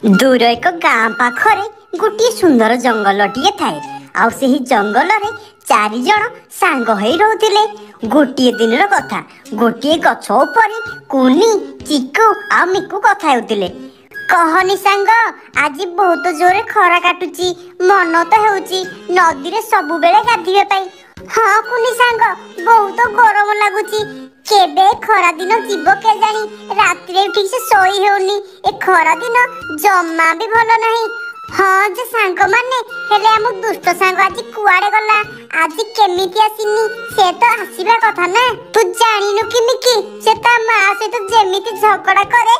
दूर एक गाँ पाखरे गोटे सुंदर जंगलटिए थाए। आउ सेही जंगल रे चारि जण सांग होई रहउथिले। गोटे दिन कथा, गोटे गछ उपरे कुनी, चिकू आ मिकू कथा हेउथिले। कहनी सांग, आज बहुत जोरे खरा काटुची, मन तो हेउची नदी रे सबु बेले गाधिबे पाई। हाँ कुनी सांग, बहुत गरम लागुची। केबे खरा दिन जीव के जानी, रात रे ठीक से सोई हेउनी। ए खरा दिन जम्मा भी भलो नहीं। हाँ जे सांग माने, हेले हम दुष्ट सांग आज कुआड़े गला, आज केमिति आसीनी, से तो आसीबा कथा ना। तू जानिनु किमिकी से ता मां से तो जेमिति झगड़ा करे,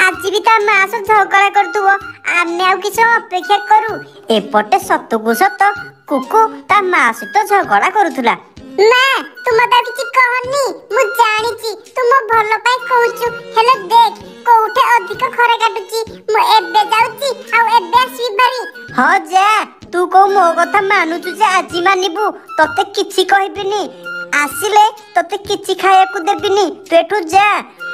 आज भी ता मां से झगड़ा करतुव। आमे आउ किछ अपेक्षा करू। एपटे सतकु सत कुकु ता मां से तो झगड़ा करूथुला। मां तुम मते किछ कहनी, मु जानिची तुम भलो पाई कहूछु। हेले देख कोउठे अधिक खरा काटुची, मु एबे जाउची आ एबे आसी बारी। हां जा, तू को मो कथा मानुचु जे आजी मानिबू, तते किछि कहबिनी। आसिले तते किछि खाया को देबिनी, तू एठु जा।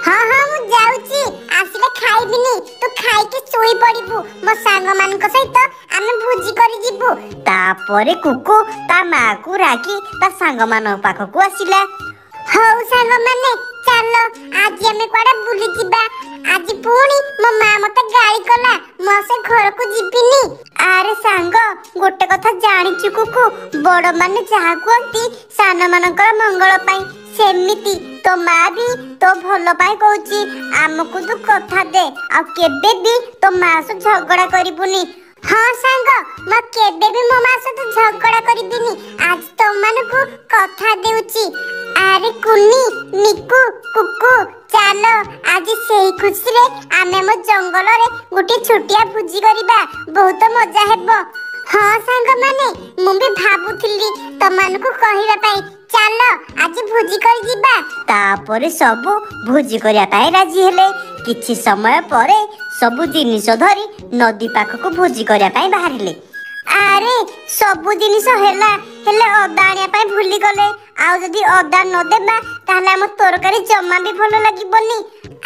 हाँ हाँ मु जाउची, आसिले खाइबिनी, तू खाइ के सोई पड़िबू। मो सांग मानक सहित आमे भुजी करि जिबू। तापरे कुकु ता मां को रागी ता सांग मान पाखकु आसिला। हौ सांग माने चलो आज आमे कोडा बुली जिबा। आज पुणी मो मां मते गाली कला, मो से घर को जिबिनी। आरे सांग गोटे कथा जानिचु कुकु, बड़ माने जहा कहती सान मानकर मंगल पाई, सेमिति तो मां भी तो भलो पाई कहूची। आमको तू कथा दे, आ केबे भी तो मां से झगड़ा करिबुनी। हाँ सांग, म केबे भी मो मां से तो झगड़ा करिबिनी। आज तो मानको कथा देउची। आरे कुनी, मिकू, कुकु चलो आज सेही खुशी रे आमे मो जंगल रे गुटी छुटिया भुजी करिबा, बहुत मजा हेबो। हाँ सांग माने, मु भी भाबुथिली तमानको कहिबा पाई, चलो आज भोजी कर जिबा। तापरे सबु भोजी करिया पाई राजी हेले। किछि समय परे सबु जिनिस धरी नदी पाखको भोजी करिया पाई बाहरिले। आरे सबु जिनिस हेला, हेले अदा आनिया पाई भूली गले। आउ जदी अदा न देबा ताहले हम तरकारी जम्मा भी भलो लागिबनी।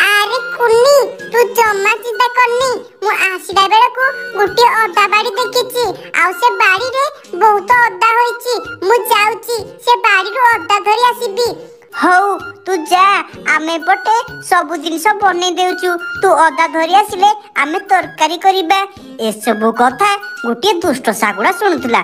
आरे कुनी तू जम्मा चिंता करनी, मु आसीला बेला को गुटी अदा बाड़ी देखिची। आउ से बाड़ी रे बहुत अदा होईची, मु जाउची से बाड़ी रो अदा धरी आसीबी। हौ तू जा, आमे पटे सबु जिनिस बनै देउचु, तू अदा धरी आसिले आमे तरकारी करिबा। ए सबु कथा गुटी दुष्ट सागुड़ा सुनुथुला।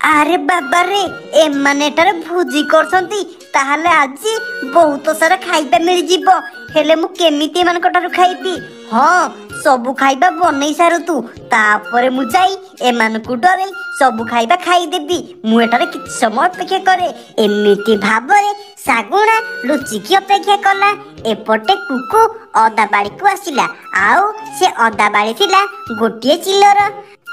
आरे बाबा रे, ए माने एटारे भुजी करसंती, ताहाले आजी बहुत सारा खाइबा मिल जिवो। हेले मु केमिति मान कटारु खाइबी। हाँ सबु खाइबा बनै सारु तू, तापरे मु जाई ए मानकु डरे सबु खाइबा खाइ देबी। मु एटारे किछ समय अपेक्षा करे। एमिति भाबरे सागुणा लुचिकी अपेक्षा कला। एपटे कुकु अदा बाड़ी को आसिला। आउ से अदा बाड़ी थिला गोटिए चिल्लर।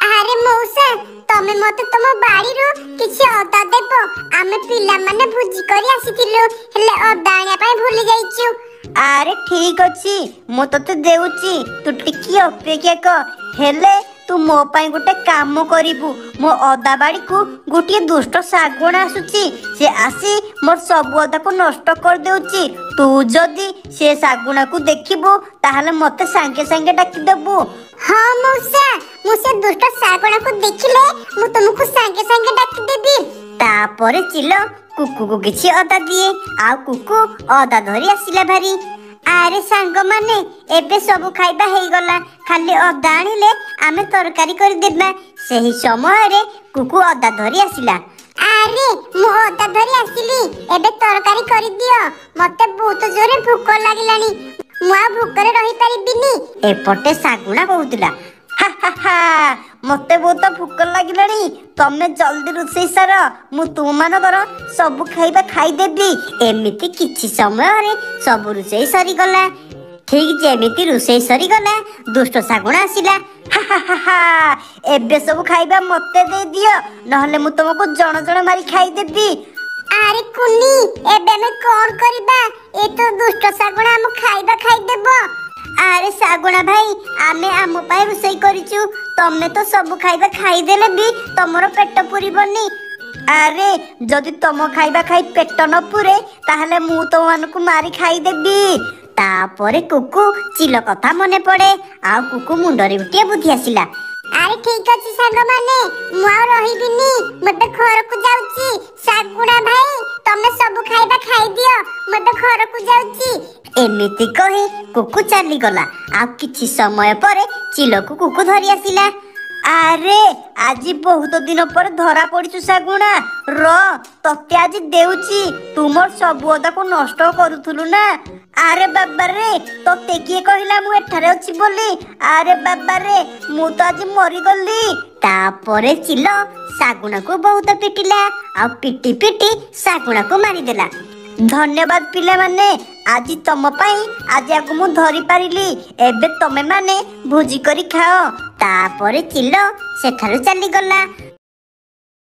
आरे मौसा, तमे मते तम बाड़ी रो किछि अदा देबो। आमे पिला माने भुजी करी आसीतिलु, हेले अदा आनिया पाई भूली जाईछु। आरे ठीक अछि, मो तते देउची, तू टिकी अपेक्षा कर। हेले तू मो पाई गोटे काम करिबू। मो अदा बाड़ी को गोटे दुष्ट सागुण आसुची, से आसी मोर सब अदा को नष्ट कर देउची। तू जदी से सागुणा को देखिबू ताहले मते सांगे सांगे डाकी देबू। हाँ मौसा, मुसे दुष्ट सागुणा को देखिले मु तुमको सांगे सांगे डाकी देबी। तापरे चिलो कुकु को किछि अदा दिए। आ कुकु अदा धरी आसिला भारी। आरे सांग माने एबे सब खाइबा हेई गला, खाली अदा आनिले आमे तरकारी कर देबा। सेही समय रे कुकु अदा धरी आसिला। आरे मु अदा धरी आसिली, एबे तरकारी कर दियो। मते बहुत जोरे भूख लागिलानी, मु आ भूखरे रही परिबिनी। एपटे सागुणा कहउतिला, हा हा हा मते बहुत भूख लागिलानी, तमे जल्दी रोषेई सार, मु तुम मानकर सब खाइबा खाइ देबी। एमिति किछि समय रे सब रोषेई सरी गला। ठीक जेमिति रोषेई सरी गला, दुष्ट सागुणा आसिला। हा हा हा हा एबे सब खाइबा मते दे दियो, नहले मु तुमको जण जण मारी खाइ देबी। आरे कुनी एबे में कोन करबा, ए तो दुष्ट सागुणा हम खाइबा खाइ देबो। आरे सागुणा भाई, आमे आम पाई रोषेई करिचु, तमे तो सब खाइबा खाइ देले भी तमरो पेट पुरिबनी। आरे जदि तम खाइबा खाइ पेट न पुरे ताहले मु तो मानकु मारी खाइ देबी। ତାପରେ କୁକୁ ଚିଲ କଥା ମନେ ପଡେ ଆଉ କୁକୁ ମୁଣ୍ଡରେ ଗୋଟିଏ ବୁଦ୍ଧି ଆସିଲା। ଆରେ ଠିକ ଅଛି ସାଙ୍ଗମାନେ, ମୁଁ ଆଉ ରହିବିନି, ମତେ ଘରକୁ ଯାଉଛି। ଶାଗୁଣା ଭାଇ ତମେ ସବୁ ଖାଇବା ଖାଇଦିଅ, ମତେ ଘରକୁ ଯାଉଛି। ଏମିତି କହି କୁକୁ ଚାଲିଗଲା। ଆଉ କିଛି ସମୟ ପରେ ଚିଲକୁ କୁକୁ ଧରି ଆସିଲା। ଆରେ ଆଜି ବହୁତ ଦିନ ପରେ ଧରା ପଡିଛୁ ଶାଗୁଣା, ର ତତେ ଆଜି ଦେଉଛି। ତୁମର ସବୁ ଅଦାକୁ ନଷ୍ଟ କରୁଥିଲୁ ନା। ଆରେ ବାବାରେ, ତତେ କିଏ କହିଲା ମୁଁ ଏଠାରେ ଅଛି ବୋଲି? ଆରେ ବାବାରେ, ମୁଁ ତ ଆଜି ମରିଗଲି। ତାପରେ ଚିଲ ଶାଗୁଣାକୁ ବହୁତ ପିଟିଲା ଆଉ ପିଟି ପିଟି ଶାଗୁଣାକୁ ମାରିଦେଲା। ଧନ୍ୟବାଦ ପିଲାମାନେ, ଆଜି ତମ ପାଇଁ ଆଜି ଆକୁ ମୁଁ ଧରି ପାରିଲି। ଏବେ ତମେ ମାନେ ଭୋଜି କରି ଖାଅ। ତାପରେ ଚିଲ ସେଠାରୁ ଚାଲିଗଲା।